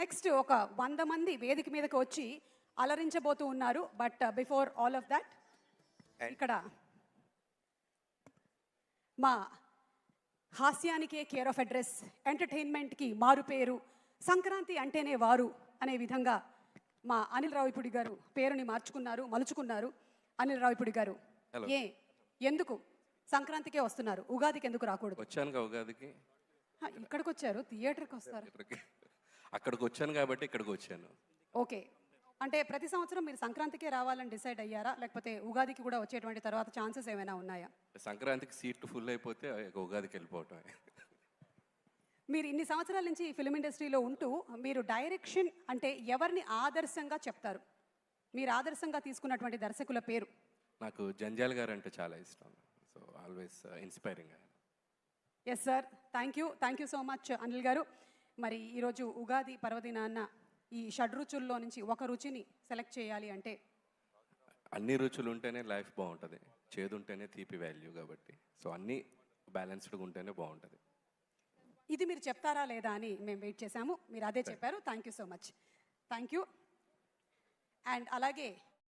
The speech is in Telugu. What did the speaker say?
నెక్స్ట్ ఒక 100 మంది వేదిక మీదకి వచ్చి అలరించబోతూ ఉన్నారు. But before all of that ఇక్కడ మా హాస్యానికే కేర్ ఆఫ్ అడ్రస్, ఎంటర్టైన్మెంట్కి మారు పేరు, సంక్రాంతి అంటేనే వారు అనే విధంగా మా అనిల్ రావిపూడి గారు పేరుని మలుచుకున్నారు. అనిల్ రావిపూడి గారు, ఎందుకు సంక్రాంతికే వస్తున్నారు, ఉగాదికి ఎందుకు రాకూడదు? వచ్చాను ఉగాదికి. ఇక్కడికి వచ్చారు, థియేటర్కి వస్తారు. అక్కడికి వచ్చాను కాబట్టి ఇక్కడికి వచ్చాను. ఓకే, అంటే ప్రతి సంవత్సరం మీరు సంక్రాంతికే రావాలని డిసైడ్ అయ్యారా, లేకపోతే ఉగాదికి కూడా వచ్చేటువంటి తర్వాత ఛాన్సెస్ ఏమైనా ఉన్నాయా? సంక్రాంతికి సీట్లు ఫుల్ అయిపోతే ఉగాదికి వెళ్ళిపోవటం. మీరు ఇన్ని సంవత్సరాల నుంచి ఫిల్మ్ ఇండస్ట్రీలో ఉంటూ మీరు డైరెక్షన్ అంటే ఎవరిని ఆదర్శంగా చెప్తారు? మీరు ఆదర్శంగా తీసుకున్నటువంటి దర్శకుల పేరు? నాకు జంజాల్ గారు అంటే చాలా ఇష్టం. So always inspiring. Yes sir, thank you so much Anil గారు. మరి ఈరోజు ఉగాది పర్వదినాన్న ఈ షడ్రుచుల్లో నుంచి ఒక రుచిని సెలెక్ట్ చేయాలి అంటే? అన్ని రుచులు ఉంటేనే లైఫ్ బాగుంటుంది, చేదు ఉంటేనే తీపి వాల్యూ. కాబట్టి సో అన్నీ బ్యాలెన్స్డ్గా ఉంటేనే బాగుంటుంది. ఇది మీరు చెప్తారా లేదా అని మేము వెయిట్ చేశాము, మీరు అదే చెప్పారు. Thank you so much. Thank you. And అలాగే